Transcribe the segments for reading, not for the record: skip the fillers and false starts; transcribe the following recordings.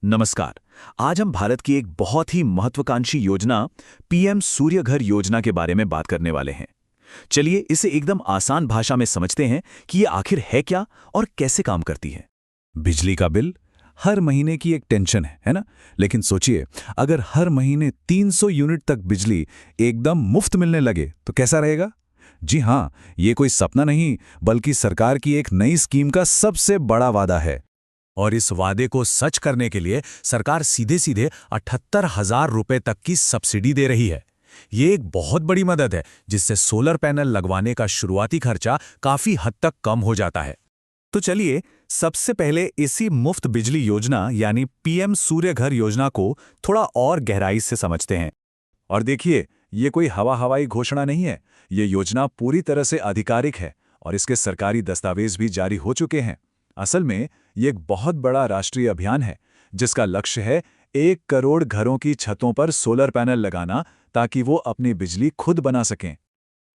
नमस्कार। आज हम भारत की एक बहुत ही महत्वाकांक्षी योजना पीएम सूर्य घर योजना के बारे में बात करने वाले हैं। चलिए इसे एकदम आसान भाषा में समझते हैं कि ये आखिर है क्या और कैसे काम करती है। बिजली का बिल हर महीने की एक टेंशन है ना? लेकिन सोचिए, अगर हर महीने 300 यूनिट तक बिजली एकदम मुफ्त मिलने लगे तो कैसा रहेगा? जी हाँ, ये कोई सपना नहीं, बल्कि सरकार की एक नई स्कीम का सबसे बड़ा वादा है। और इस वादे को सच करने के लिए सरकार सीधे सीधे 78,000 रुपए तक की सब्सिडी दे रही है। ये एक बहुत बड़ी मदद है, जिससे सोलर पैनल लगवाने का शुरुआती खर्चा काफी हद तक कम हो जाता है। तो चलिए सबसे पहले इसी मुफ्त बिजली योजना यानी पीएम सूर्य घर योजना को थोड़ा और गहराई से समझते हैं। और देखिए, ये कोई हवाई घोषणा नहीं है। ये योजना पूरी तरह से आधिकारिक है और इसके सरकारी दस्तावेज भी जारी हो चुके हैं। असल में ये एक बहुत बड़ा राष्ट्रीय अभियान है, जिसका लक्ष्य है 1 करोड़ घरों की छतों पर सोलर पैनल लगाना, ताकि वो अपनी बिजली खुद बना सकें।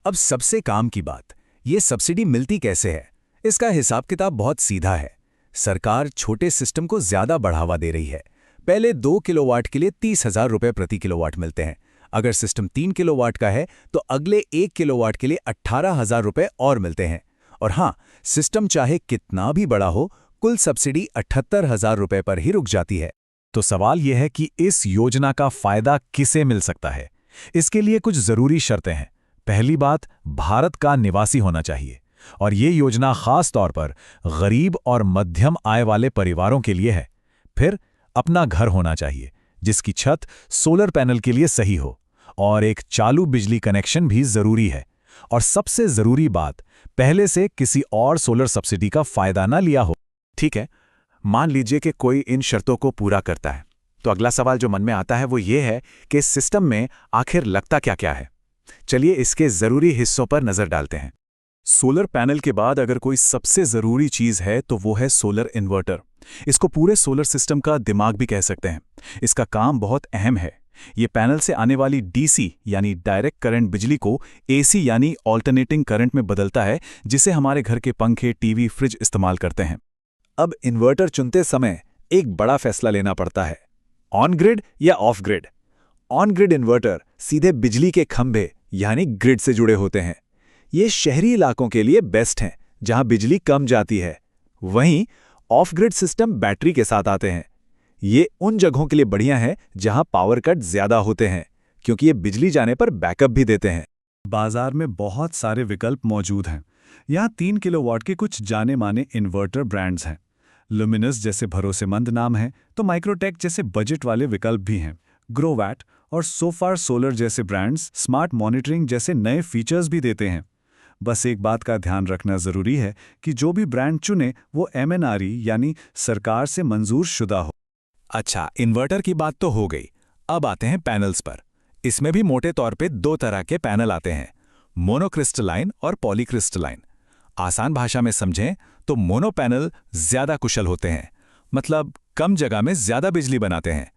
अब सबसे काम की बात, ये सब्सिडी मिलती कैसे है? इसका हिसाब किताब बहुत सीधा है। सरकार छोटे सिस्टम को ज्यादा बढ़ावा दे रही है। पहले 2 किलोवाट के लिए 30,000 रुपये प्रति किलोवाट मिलते हैं। अगर सिस्टम 3 किलोवाट का है तो अगले 1 किलोवाट के लिए 18,000 रुपये और मिलते हैं। और हाँ, सिस्टम चाहे कितना भी बड़ा हो, कुल सब्सिडी 78,000 रुपये पर ही रुक जाती है। तो सवाल यह है कि इस योजना का फायदा किसे मिल सकता है? इसके लिए कुछ जरूरी शर्तें हैं। पहली बात, भारत का निवासी होना चाहिए, और ये योजना खास तौर पर गरीब और मध्यम आय वाले परिवारों के लिए है। फिर अपना घर होना चाहिए, जिसकी छत सोलर पैनल के लिए सही हो, और एक चालू बिजली कनेक्शन भी जरूरी है। और सबसे जरूरी बात, पहले से किसी और सोलर सब्सिडी का फायदा ना लिया हो। ठीक है, मान लीजिए कि कोई इन शर्तों को पूरा करता है, तो अगला सवाल जो मन में आता है वो ये है कि इस सिस्टम में आखिर लगता क्या क्या है। चलिए इसके जरूरी हिस्सों पर नजर डालते हैं। सोलर पैनल के बाद अगर कोई सबसे जरूरी चीज है तो वो है सोलर इन्वर्टर। इसको पूरे सोलर सिस्टम का दिमाग भी कह सकते हैं। इसका काम बहुत अहम है। ये पैनल से आने वाली डीसी यानी डायरेक्ट करंट बिजली को एसी यानी ऑल्टरनेटिंग करंट में बदलता है, जिसे हमारे घर के पंखे, टीवी, फ्रिज इस्तेमाल करते हैं। अब इन्वर्टर चुनते समय एक बड़ा फैसला लेना पड़ता है, ऑन ग्रिड या of grid. On grid inverter सीधे बिजली के खंभे यानी ग्रिड से जुड़े होते हैं। ये शहरी इलाकों के लिए बेस्ट हैं, जहां बिजली कम जाती है। वहीं ऑफ ग्रिड सिस्टम बैटरी के साथ आते हैं। ये उन जगहों के लिए बढ़िया है जहां पावर कट ज्यादा होते हैं, क्योंकि ये बिजली जाने पर बैकअप भी देते हैं। बाजार में बहुत सारे विकल्प मौजूद हैं। यहाँ 3 किलोवाट के कुछ जाने माने इन्वर्टर ब्रांड्स हैं। लुमिनस जैसे भरोसेमंद नाम है, तो माइक्रोटेक जैसे बजट वाले विकल्प भी हैं। ग्रोवैट और सोफार सोलर जैसे ब्रांड्स स्मार्ट मॉनिटरिंग जैसे नए फीचर्स भी देते हैं। बस एक बात का ध्यान रखना जरूरी है कि जो भी ब्रांड चुने वो एमएनआरई यानी सरकार से मंजूर शुदा हो। अच्छा, इन्वर्टर की बात तो हो गई। अब आते हैं पैनल्स पर। इसमें भी मोटे तौर पे 2 तरह के पैनल आते हैं, मोनोक्रिस्टलाइन और पॉलीक्रिस्टलाइन। आसान भाषा में समझें तो मोनो पैनल ज्यादा कुशल होते हैं, मतलब कम जगह में ज्यादा बिजली बनाते हैं।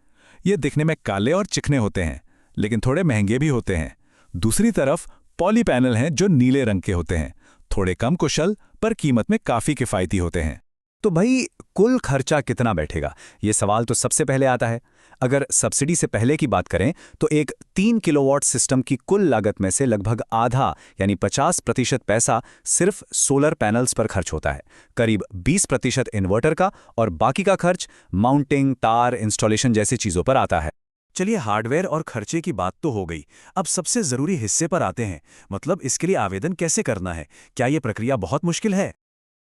ये दिखने में काले और चिकने होते हैं, लेकिन थोड़े महंगे भी होते हैं। दूसरी तरफ पॉली पैनल हैं जो नीले रंग के होते हैं, थोड़े कम कुशल पर कीमत में काफी किफायती होते हैं। तो भाई, कुल खर्चा कितना बैठेगा, ये सवाल तो सबसे पहले आता है। अगर सब्सिडी से पहले की बात करें तो एक 3 किलोवाट सिस्टम की कुल लागत में से लगभग आधा यानी 50% पैसा सिर्फ सोलर पैनल्स पर खर्च होता है। करीब 20% इन्वर्टर का, और बाकी का खर्च माउंटिंग, तार, इंस्टॉलेशन जैसी चीजों पर आता है। चलिए, हार्डवेयर और खर्चे की बात तो हो गई। अब सबसे जरूरी हिस्से पर आते हैं, मतलब इसके लिए आवेदन कैसे करना है। क्या ये प्रक्रिया बहुत मुश्किल है?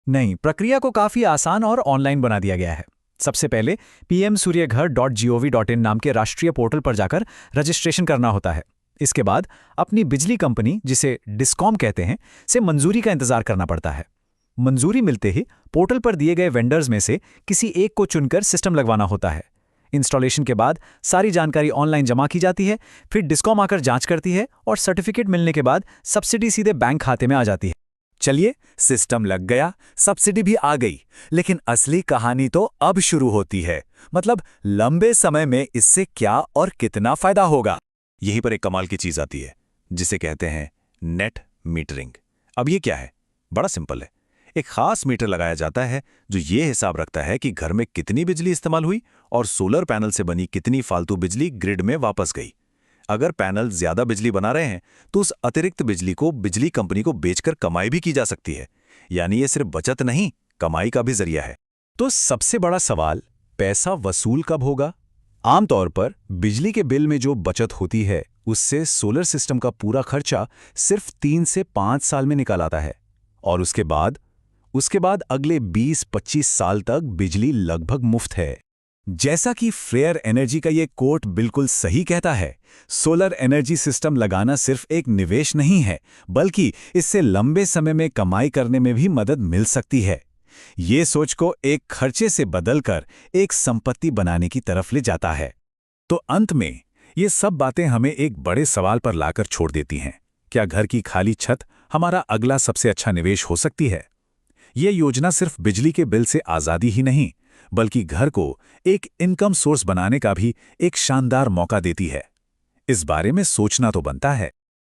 नहीं, प्रक्रिया को काफी आसान और ऑनलाइन बना दिया गया है। सबसे पहले pmsuryaghar.gov.in नाम के राष्ट्रीय पोर्टल पर जाकर रजिस्ट्रेशन करना होता है। इसके बाद अपनी बिजली कंपनी, जिसे डिस्कॉम कहते हैं, से मंजूरी का इंतजार करना पड़ता है। मंजूरी मिलते ही पोर्टल पर दिए गए वेंडर्स में से किसी एक को चुनकर सिस्टम लगवाना होता है। इंस्टॉलेशन के बाद सारी जानकारी ऑनलाइन जमा की जाती है, फिर डिस्कॉम आकर जांच करती है, और सर्टिफिकेट मिलने के बाद सब्सिडी सीधे बैंक खाते में आ जाती है। चलिए, सिस्टम लग गया, सब्सिडी भी आ गई, लेकिन असली कहानी तो अब शुरू होती है। मतलब लंबे समय में इससे क्या और कितना फायदा होगा। यहीं पर एक कमाल की चीज आती है, जिसे कहते हैं नेट मीटरिंग। अब ये क्या है? बड़ा सिंपल है। एक खास मीटर लगाया जाता है जो ये हिसाब रखता है कि घर में कितनी बिजली इस्तेमाल हुई और सोलर पैनल से बनी कितनी फालतू बिजली ग्रिड में वापस गई। अगर पैनल ज्यादा बिजली बना रहे हैं तो उस अतिरिक्त बिजली को बिजली कंपनी को बेचकर कमाई भी की जा सकती है। यानी ये सिर्फ बचत नहीं, कमाई का भी जरिया है। तो सबसे बड़ा सवाल, पैसा वसूल कब होगा? आमतौर पर बिजली के बिल में जो बचत होती है उससे सोलर सिस्टम का पूरा खर्चा सिर्फ 3 से 5 साल में निकल आता है। और उसके बाद अगले 20-25 साल तक बिजली लगभग मुफ्त है। जैसा कि फ्रेयर एनर्जी का ये कोट बिल्कुल सही कहता है, सोलर एनर्जी सिस्टम लगाना सिर्फ एक निवेश नहीं है, बल्कि इससे लंबे समय में कमाई करने में भी मदद मिल सकती है। ये सोच को एक खर्चे से बदलकर एक संपत्ति बनाने की तरफ ले जाता है। तो अंत में ये सब बातें हमें एक बड़े सवाल पर लाकर छोड़ देती हैं। क्या घर की खाली छत हमारा अगला सबसे अच्छा निवेश हो सकती है? ये योजना सिर्फ बिजली के बिल से आज़ादी ही नहीं, बल्कि घर को एक इनकम सोर्स बनाने का भी एक शानदार मौका देती है। इस बारे में सोचना तो बनता है।